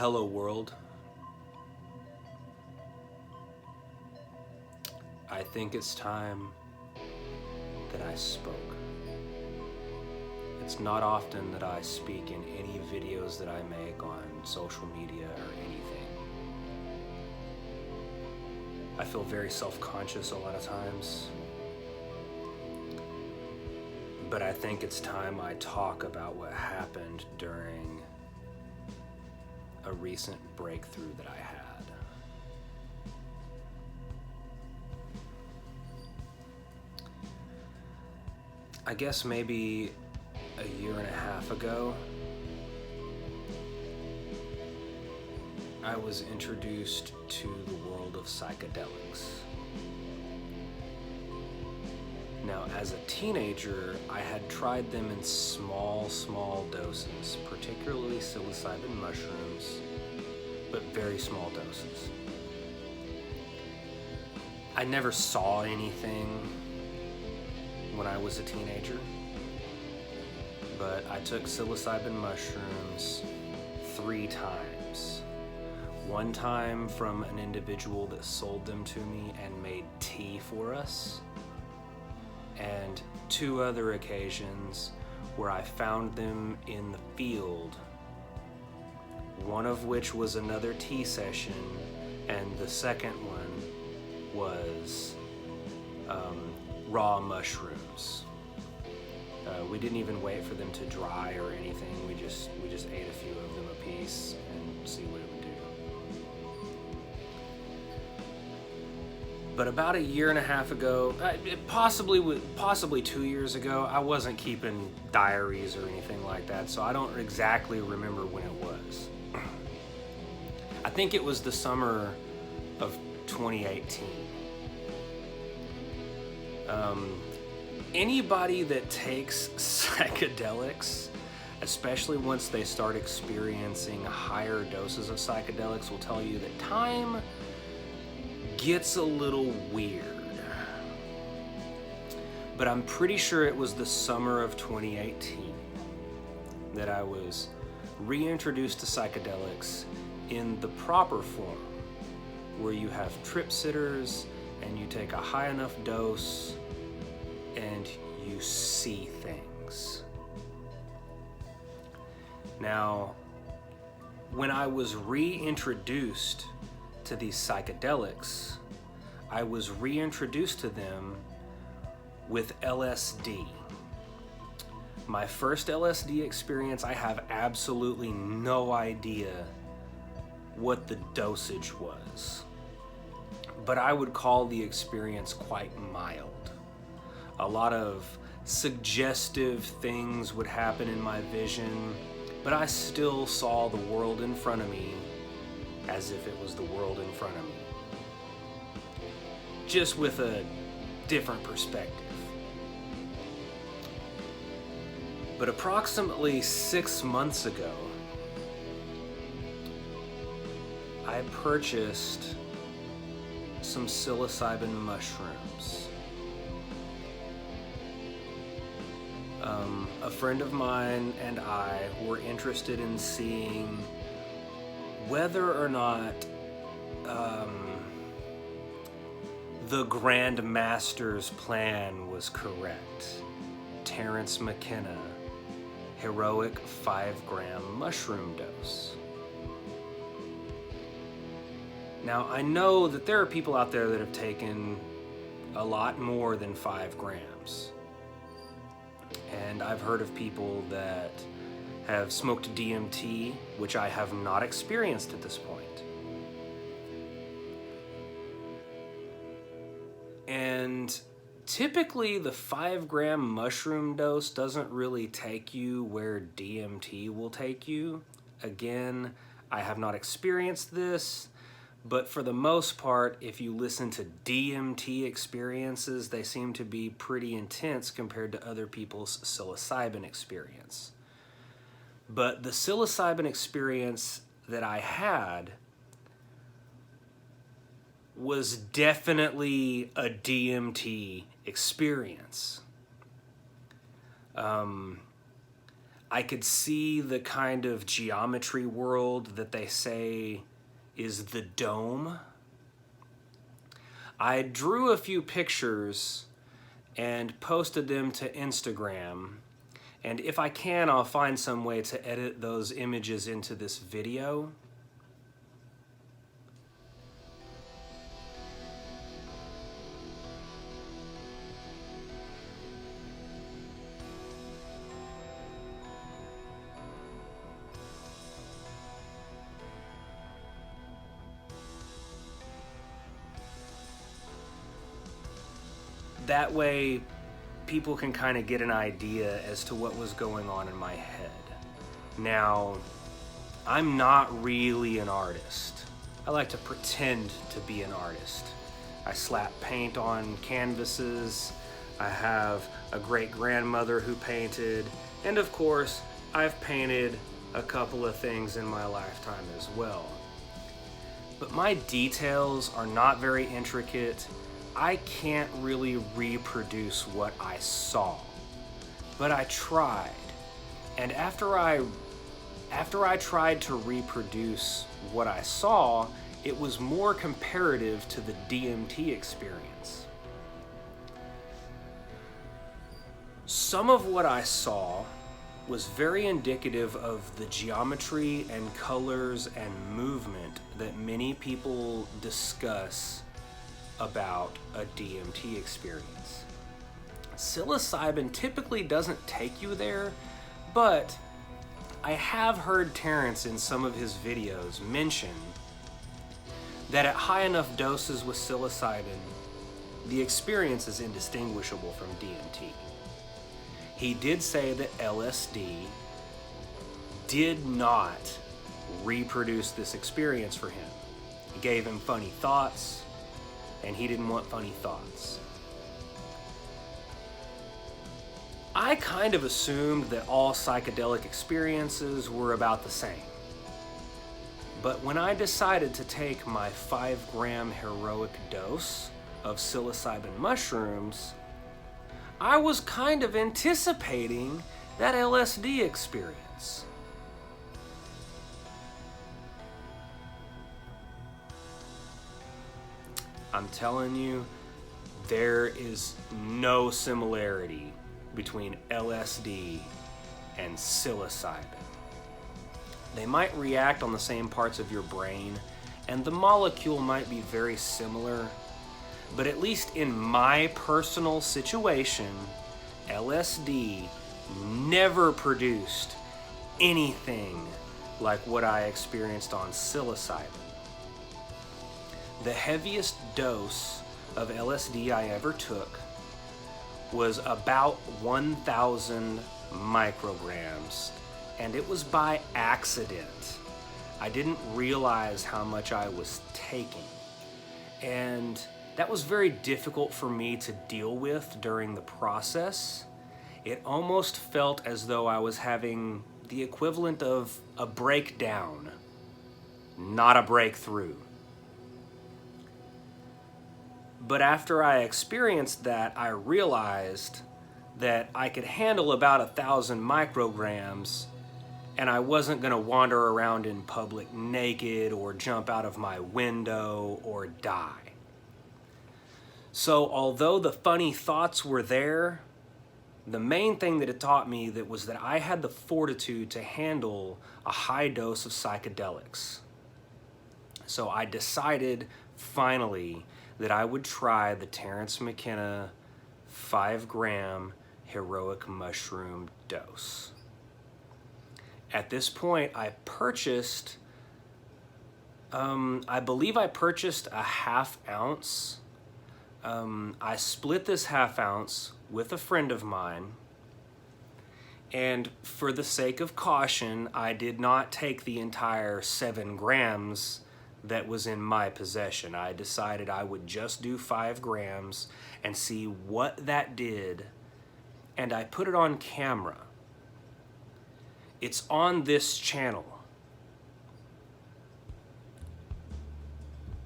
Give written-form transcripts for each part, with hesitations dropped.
Hello world. I think it's time that I spoke. It's not often that I speak in any videos that I make on social media or anything. I feel very self-conscious a lot of times. But I think it's time I talk about what happened during a recent breakthrough that I had. I guess maybe a year and a half ago, I was introduced to the world of psychedelics. Now, as a teenager, I had tried them in small doses, particularly psilocybin mushrooms, but very small doses. I never saw anything when I was a teenager, but I took psilocybin mushrooms 3 times. One time from an individual that sold them to me and made tea for us, and 2 other occasions where I found them in the field, one of which was another tea session, and the second one was raw mushrooms. We didn't even wait for them to dry or anything. We just ate a few of them a piece and see what it would do. But about a year and a half ago, possibly 2 years ago, I wasn't keeping diaries or anything like that, so I don't exactly remember when it was. I think it was the summer of 2018. Anybody that takes psychedelics, especially once they start experiencing higher doses of psychedelics, will tell you that time gets a little weird. But I'm pretty sure it was the summer of 2018 that I was reintroduced to psychedelics in the proper form, where you have trip sitters and you take a high enough dose and you see things. Now, when I was reintroduced to these psychedelics, I was reintroduced to them with LSD. My first LSD experience, I have absolutely no idea what the dosage was, but I would call the experience quite mild. A lot of suggestive things would happen in my vision, but I still saw the world in front of me as if it was the world in front of me, just with a different perspective. But approximately 6 months ago, I purchased some psilocybin mushrooms. A friend of mine and I were interested in seeing whether or not the Grand Master's plan was correct. Terrence McKenna, heroic 5-gram mushroom dose. Now, I know that there are people out there that have taken a lot more than 5 grams. And I've heard of people that have smoked DMT, which I have not experienced at this point. And typically the 5-gram mushroom dose doesn't really take you where DMT will take you. Again, I have not experienced this, but for the most part, if you listen to DMT experiences, they seem to be pretty intense compared to other people's psilocybin experience. But the psilocybin experience that I had was definitely a DMT experience. I could see the kind of geometry world that they say is the dome. I drew a few pictures and posted them to Instagram. And if I can, I'll find some way to edit those images into this video. That way, people can kind of get an idea as to what was going on in my head. Now, I'm not really an artist. I like to pretend to be an artist. I slap paint on canvases. I have a great-grandmother who painted. And of course, I've painted a couple of things in my lifetime as well. But my details are not very intricate. I can't really reproduce what I saw, but I tried. And after I tried to reproduce what I saw, it was more comparative to the DMT experience. Some of what I saw was very indicative of the geometry and colors and movement that many people discuss about a DMT experience. Psilocybin typically doesn't take you there, but I have heard Terrence in some of his videos mention that at high enough doses with psilocybin, the experience is indistinguishable from DMT. He did say that LSD did not reproduce this experience for him. It gave him funny thoughts, and he didn't want funny thoughts. I kind of assumed that all psychedelic experiences were about the same. But when I decided to take my 5-gram heroic dose of psilocybin mushrooms, I was kind of anticipating that LSD experience. I'm telling you, there is no similarity between LSD and psilocybin. They might react on the same parts of your brain, and the molecule might be very similar, but at least in my personal situation, LSD never produced anything like what I experienced on psilocybin. The heaviest dose of LSD I ever took was about 1,000 micrograms, and it was by accident. I didn't realize how much I was taking, and that was very difficult for me to deal with during the process. It almost felt as though I was having the equivalent of a breakdown, not a breakthrough. But after I experienced that, I realized that I could handle about 1,000 micrograms, and I wasn't going to wander around in public naked or jump out of my window or die. So although the funny thoughts were there, the main thing that it taught me was that I had the fortitude to handle a high dose of psychedelics. So I decided finally that I would try the Terrence McKenna 5-gram heroic mushroom dose. At this point, I purchased, I believe I purchased a ½ ounce. I split this ½ ounce with a friend of mine, and for the sake of caution, I did not take the entire 7 grams that was in my possession. I decided I would just do 5 grams and see what that did, and I put it on camera. It's on this channel,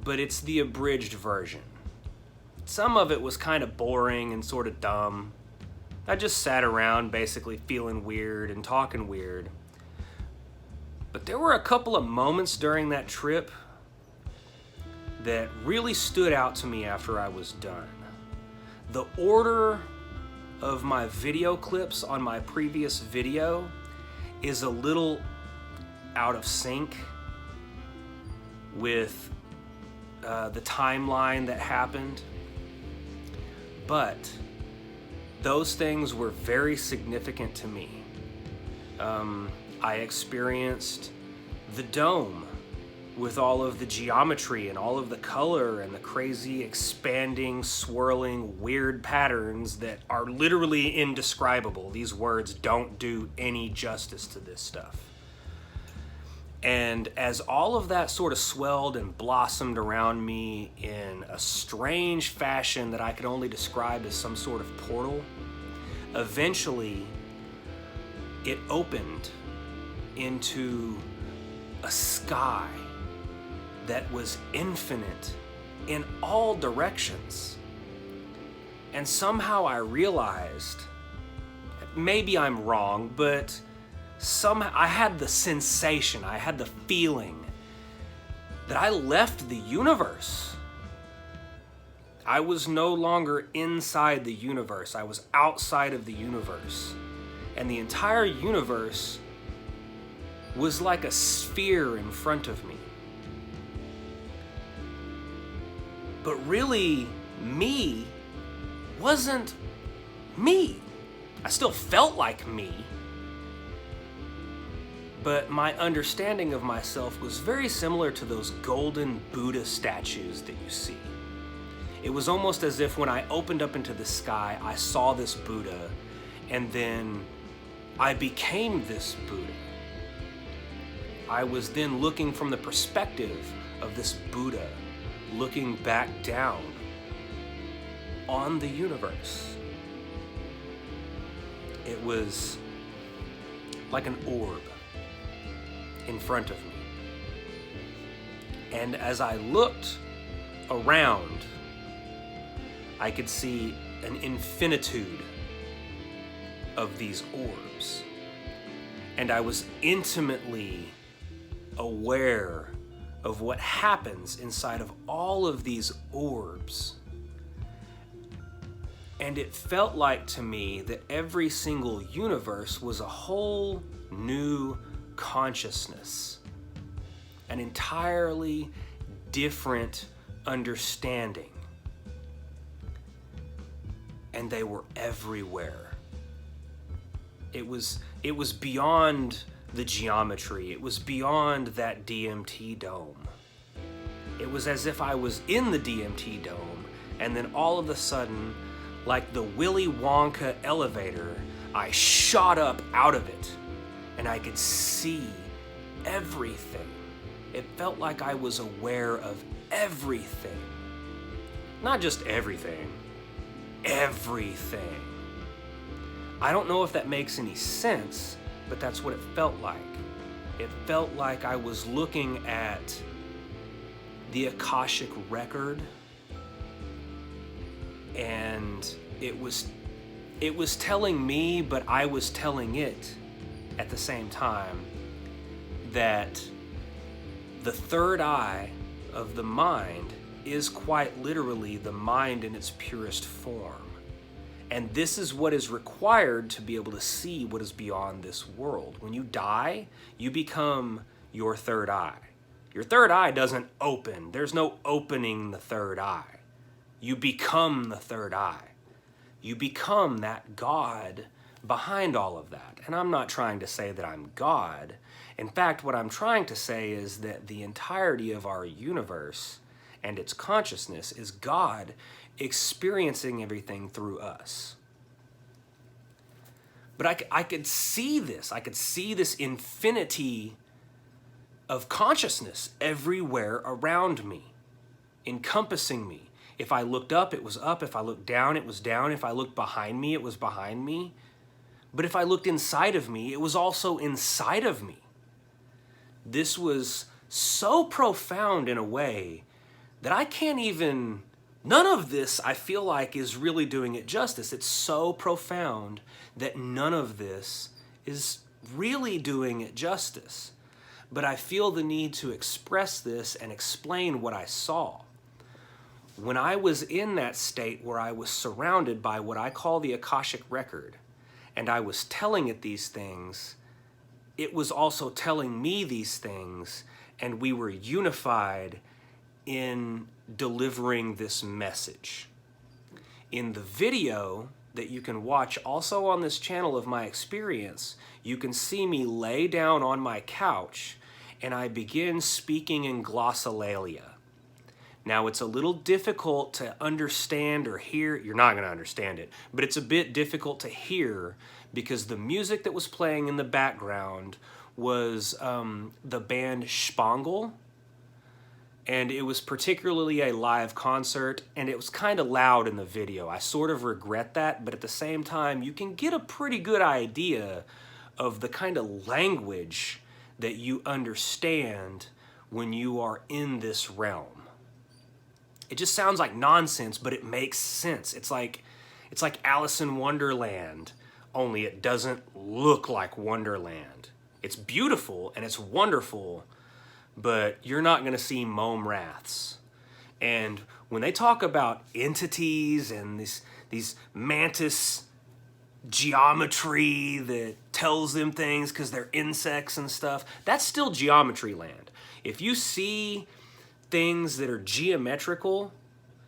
but it's the abridged version. Some of it was kind of boring and sort of dumb, I just sat around basically feeling weird and talking weird. But there were a couple of moments during that trip that really stood out to me after I was done. The order of my video clips on my previous video is a little out of sync with the timeline that happened, but those things were very significant to me. I experienced the dome with all of the geometry and all of the color and the crazy expanding, swirling, weird patterns that are literally indescribable. These words don't do any justice to this stuff. And as all of that sort of swelled and blossomed around me in a strange fashion that I could only describe as some sort of portal, eventually it opened into a sky that was infinite in all directions. And somehow I realized, maybe I'm wrong, but somehow I had the sensation, I had the feeling that I left the universe. I was no longer inside the universe, I was outside of the universe. And the entire universe was like a sphere in front of me. But really, me wasn't me. I still felt like me, but my understanding of myself was very similar to those golden Buddha statues that you see. It was almost as if when I opened up into the sky, I saw this Buddha, and then I became this Buddha. I was then looking from the perspective of this Buddha, looking back down on the universe. It was like an orb in front of me. And as I looked around, I could see an infinitude of these orbs. And I was intimately aware of what happens inside of all of these orbs. And it felt like to me that every single universe was a whole new consciousness, an entirely different understanding. And they were everywhere. It was beyond the geometry. It was beyond that DMT dome. It was as if I was in the DMT dome, and then all of a sudden, like the Willy Wonka elevator, I shot up out of it, and I could see everything. It felt like I was aware of everything. Not just everything, everything. I don't know if that makes any sense, but that's what it felt like. It felt like I was looking at the Akashic record, and it was telling me, but I was telling it at the same time, that the third eye of the mind is quite literally the mind in its purest form. And this is what is required to be able to see what is beyond this world. When you die, you become your third eye. Your third eye doesn't open. There's no opening the third eye. You become the third eye. You become that God behind all of that. And I'm not trying to say that I'm God. In fact, what I'm trying to say is that the entirety of our universe and its consciousness is God experiencing everything through us. But I could see this. I could see this infinity of consciousness everywhere around me, encompassing me. If I looked up, it was up. If I looked down, it was down. If I looked behind me, it was behind me. But if I looked inside of me, it was also inside of me. This was so profound in a way that I can't even None of this, I feel like, is really doing it justice. It's so profound that none of this is really doing it justice. But I feel the need to express this and explain what I saw. When I was in that state where I was surrounded by what I call the Akashic Record, and I was telling it these things, it was also telling me these things, and we were unified in delivering this message. In the video that you can watch also on this channel of my experience, you can see me lay down on my couch and I begin speaking in glossolalia. Now, it's a little difficult to understand or hear. You're not going to understand it, but it's a bit difficult to hear because the music that was playing in the background was the band Spangle, and it was particularly a live concert, and it was kind of loud in the video. I sort of regret that, but at the same time, you can get a pretty good idea of the kind of language that you understand when you are in this realm. It just sounds like nonsense, but it makes sense. It's like Alice in Wonderland, only it doesn't look like Wonderland. It's beautiful and it's wonderful, but you're not going to see mome raths. And when they talk about entities and these mantis geometry that tells them things because they're insects and stuff, that's still geometry land. If you see things that are geometrical,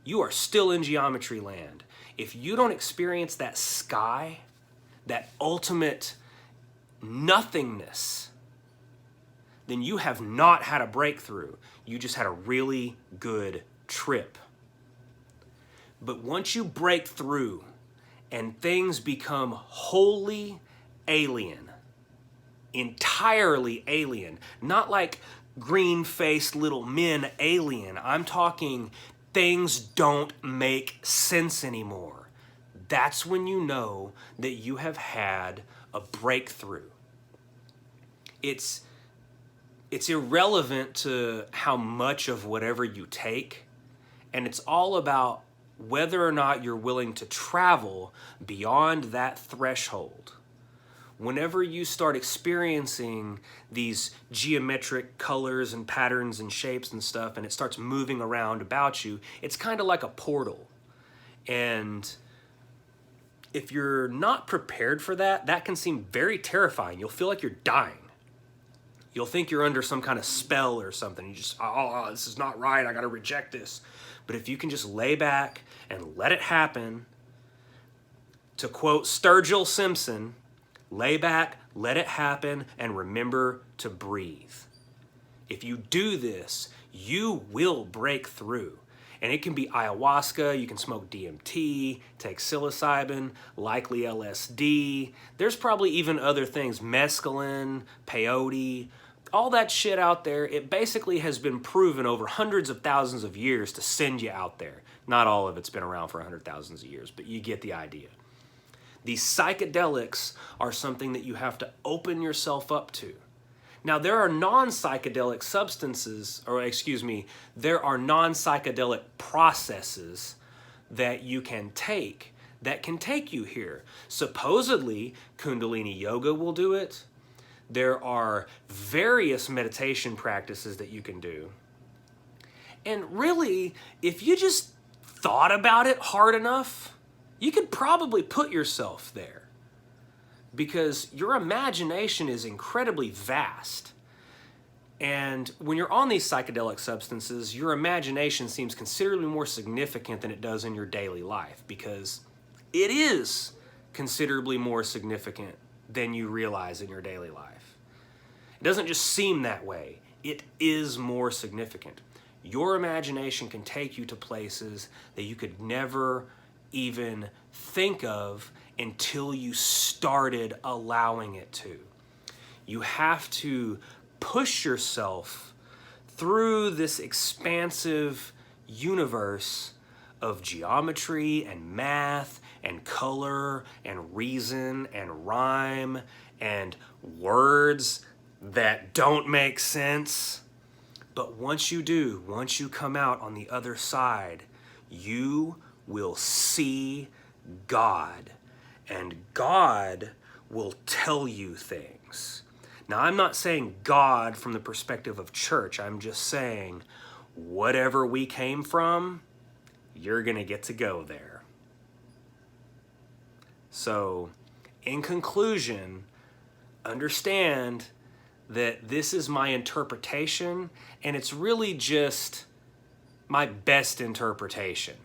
you are still in geometry land. If you don't experience that sky, that ultimate nothingness, then you have not had a breakthrough. You just had a really good trip. But once you break through and things become wholly alien, entirely alien, not like green-faced little men alien. I'm talking things don't make sense anymore. That's when you know that you have had a breakthrough. It's irrelevant to how much of whatever you take, and it's all about whether or not you're willing to travel beyond that threshold. Whenever you start experiencing these geometric colors and patterns and shapes and stuff, and it starts moving around about you, it's kind of like a portal. And if you're not prepared for that, that can seem very terrifying. You'll feel like you're dying. You'll think you're under some kind of spell or something. You just, oh, this is not right. I got to reject this. But if you can just lay back and let it happen, to quote Sturgill Simpson, lay back, let it happen, and remember to breathe. If you do this, you will break through. And it can be ayahuasca, you can smoke DMT, take psilocybin, likely LSD. There's probably even other things, mescaline, peyote, all that shit out there. It basically has been proven over hundreds of thousands of years to send you out there. Not all of it's been around for 100,000 of years, but you get the idea. These psychedelics are something that you have to open yourself up to. Now, there are non-psychedelic substances, there are non-psychedelic processes that you can take that can take you here. Supposedly, Kundalini Yoga will do it. There are various meditation practices that you can do. And really, if you just thought about it hard enough, you could probably put yourself there, because your imagination is incredibly vast. And when you're on these psychedelic substances, your imagination seems considerably more significant than it does in your daily life, because it is considerably more significant than you realize in your daily life. It doesn't just seem that way. It is more significant. Your imagination can take you to places that you could never even think of until you started allowing it to. You have to push yourself through this expansive universe of geometry and math and color and reason and rhyme and words that don't make sense. But once you do, once you come out on the other side, you will see God, and God will tell you things. Now, I'm not saying God from the perspective of church. I'm just saying whatever we came from, you're going to get to go there. So, in conclusion, understand that this is my interpretation, and it's really just my best interpretation.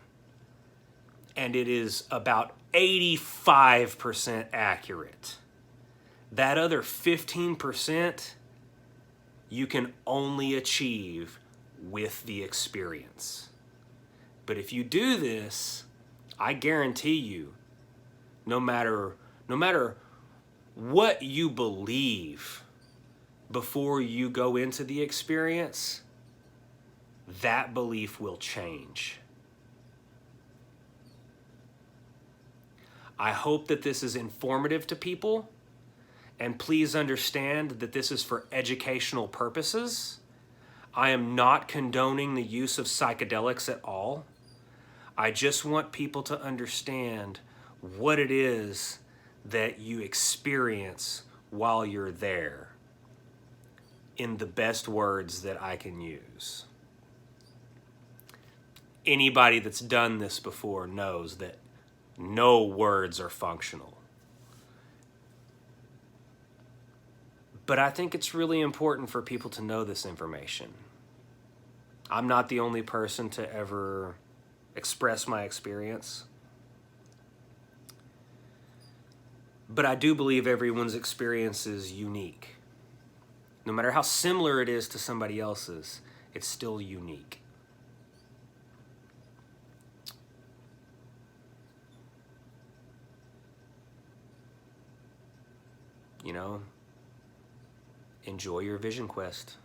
And it is about 85% accurate. That other 15% you can only achieve with the experience. But if you do this, I guarantee you, no matter what you believe before you go into the experience, that belief will change. I hope that this is informative to people, and please understand that this is for educational purposes. I am not condoning the use of psychedelics at all. I just want people to understand what it is that you experience while you're there, in the best words that I can use. Anybody that's done this before knows that no words are functional. But I think it's really important for people to know this information. I'm not the only person to ever express my experience. But I do believe everyone's experience is unique. No matter how similar it is to somebody else's, it's still unique. You know, enjoy your vision quest.